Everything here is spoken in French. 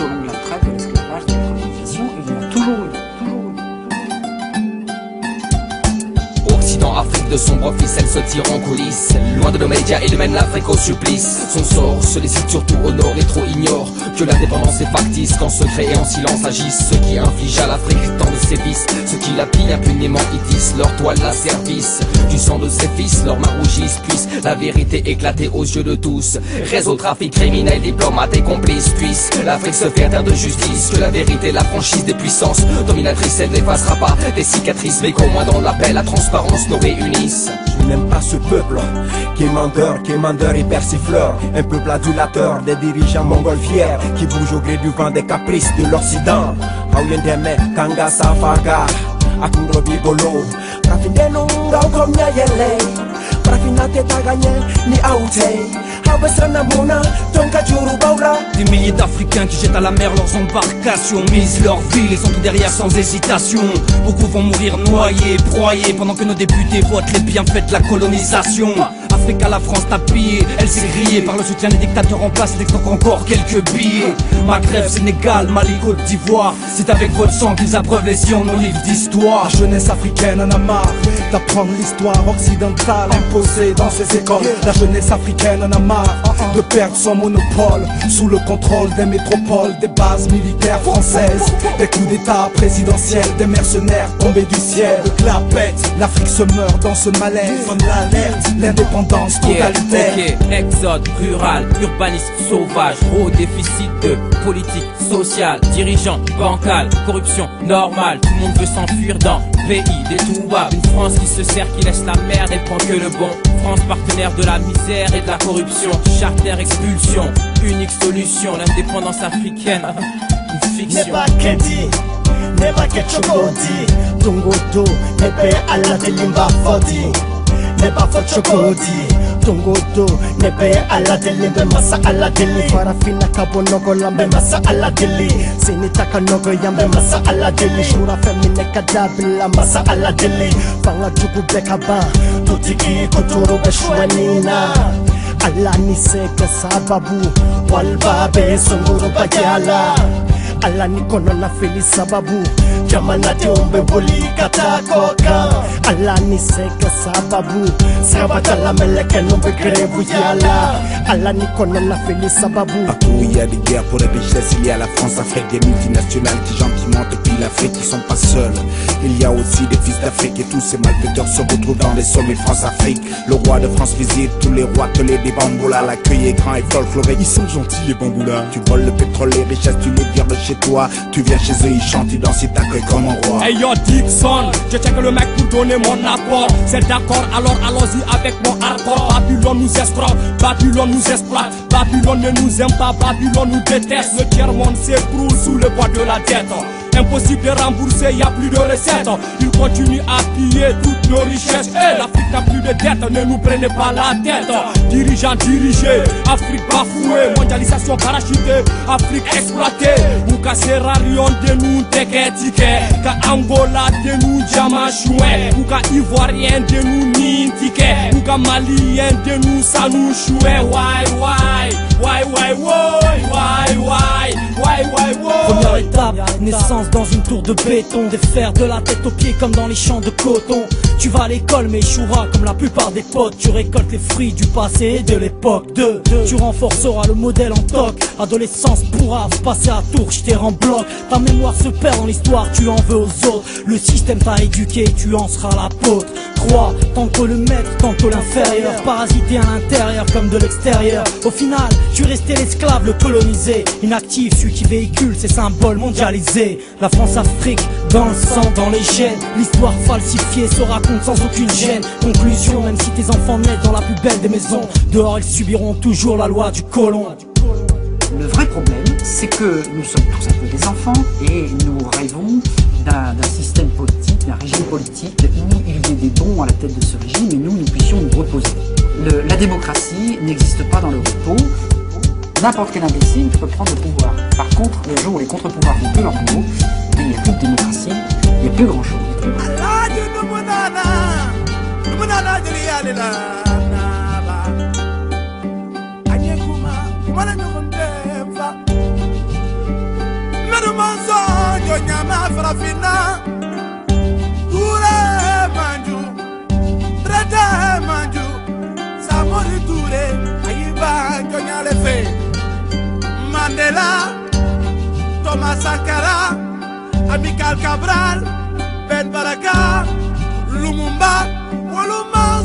au long de la traite, de l'esclavage, de la colonisation, il y en a toujours eu. Occident, Afrique, de sombres ficelles se tirent en coulisses. Loin de nos médias, il mène l'Afrique au supplice. Son sort se décide surtout au nord et trop ignore que l'indépendance est factice, qu'en secret et en silence agissent ceux qui infligent à l'Afrique tant de sévices. Ceux qui la pillent impunément y tissent leur toile à service du sang de ses fils, leurs mains rougissent, puisse la vérité éclater aux yeux de tous. Réseau, trafic, criminel, diplomates et complices, puisse l'Afrique se faire terre de justice. Que la vérité, la franchise des puissances dominatrices, elle n'effacera pas des cicatrices, mais qu'au moins dans la paix, la transparence nous réunisse. Je n'aime pas ce peuple qui est menteur et persifleur. Un peuple adulateur des dirigeants mongols fiers qui bougent au gré du vent des caprices de l'Occident. Auyendeme, Kanga Safaga, Akundro Bibolo, Rafindeno, Raukomia Yele, Rafinate Tagagne, Ni Aute, Hawesanamona, Tonka Jurubaula. Des milliers d'Africains qui jettent à la mer leurs embarcations, misent leur vie, les sont tout derrière sans hésitation. Beaucoup vont mourir noyés, broyés, pendant que nos députés votent les bienfaits de la colonisation. Africa, la France t'a pillé, elle s'est grillée par le soutien des dictateurs en place, il encore quelques billets. Maghreb, Sénégal, Mali, Côte d'Ivoire, c'est avec votre sang qu'ils abreuvent les siens nos livres d'histoire. La jeunesse africaine en a marre d'apprendre l'histoire occidentale imposée dans ses écoles. La jeunesse africaine en a marre de perdre son monopole sous le contrôle des métropoles, des bases militaires françaises, des coups d'état présidentiels, des mercenaires tombés du ciel. De clapette, l'Afrique se meurt dans ce malaise. Sonne l'alerte, l'indépendance totalitaire. Ok, exode rural, urbanisme sauvage, gros déficit de politique sociale, dirigeants bancal, corruption normale. Tout le monde veut s'enfuir dans pays des Touba. Une France qui se sert, qui laisse la merde et prend que le bon. France partenaire de la misère et de la corruption. Charter expulsion, unique solution. L'indépendance africaine, une fiction. N'est pas Kedi, n'est pas Ketchokodi, Tungoto, n'est pas Allah de Limba Fodi, n'est pas Fotchokodi, Tungoto, n'est pas Allah de Limba Massa Allah Deli, Farafina Kabonogo Lambe Massa Allah Deli, Sinitaka Nogo Yambe Massa Allah Deli, Shura Femine Kadabila Massa Allah Deli, Fanga Jugu Bekaba, Tutiki Kotoro Beshwanina. Allah ni seka sababu walbabe sunguru bajala. Allah ni kono na feli sababu jamana te umbe boli katakoka. Allah ni seka sababu sabatala meleke numbe grebu yala. Allah ni kono na feli sababu. Partout il y a des guerres pour les richesses, il y a la France-Afrique, des multinationales qui gentiment depuis l'Afrique, ils sont pas seuls. Il y a aussi des fils d'Afrique et tous ces malfaiteurs se retrouvent dans les sommets France-Afrique. Le roi de France visite tous les rois, que les bamboulas, l'accueil est grand et folklorique. Ils sont gentils les bamboulas. Tu voles le pétrole, les richesses, tu les vires de chez toi. Tu viens chez eux, ils chantent, ils dansent, ils t'accueillent comme un roi. Hey yo Dixon, je check le mec pour donner mon apport. C'est d'accord, alors allons-y avec mon hardcore. Babylone nous escroque, Babylone nous exploite. Babylone ne nous aime pas, Babylone nous déteste. Le tiers-monde s'écroule sous le poids de la dette. Impossible de rembourser, y a plus de recettes. Ils continuent à piller toutes nos richesses. L'Afrique n'a plus de dette, ne nous prenez pas la tête. Dirigeants dirigés, Afrique bafouée. Mondialisation parachutée, Afrique exploitée. Ouka Sierra Leone de nous teketike, ka Angola de nous jamachoué, ouka Ivoirien de nous nintike, ouka Malien de nous sanouchoué. Première étape, naissance dans une tour de béton, des fers de la tête aux pieds comme dans les champs de coton. Tu vas à l'école mais échoueras comme la plupart des potes. Tu récoltes les fruits du passé et de l'époque. Tu renforceras le modèle en toc. Adolescence pourra se passer à tour, je t'ai en bloc. Ta mémoire se perd dans l'histoire, tu en veux aux autres. Le système t'a éduqué, tu en seras l'apôtre. 3, tantôt le maître, tantôt l'inférieur. Parasité à l'intérieur comme de l'extérieur. Au final, tu restais l'esclave, le colonisé. Inactif, celui qui véhicule ces symboles mondialisés. La France-Afrique, dans le sang, dans les gènes. L'histoire falsifiée se raconte sans aucune gêne. Conclusion, même si tes enfants naissent dans la plus belle des maisons, dehors ils subiront toujours la loi du colon. Le vrai problème, c'est que nous sommes tous un peu des enfants et nous rêvons d'un système politique, d'un régime politique où il y ait des bons à la tête de ce régime et nous puissions nous reposer. La démocratie n'existe pas dans le repos. N'importe quel imbécile peut prendre le pouvoir. Par contre, le jour où les contre-pouvoirs n'ont plus leur mot, il n'y a plus de démocratie, il n'y a plus grand-chose. Farafina, Touré Manju, Traité Manju, Samori Touré, Ayiba Konyalefe, Mandela, Thomas Sankara, Amical Cabral, Ben Baraka, Lumumba, Waluma.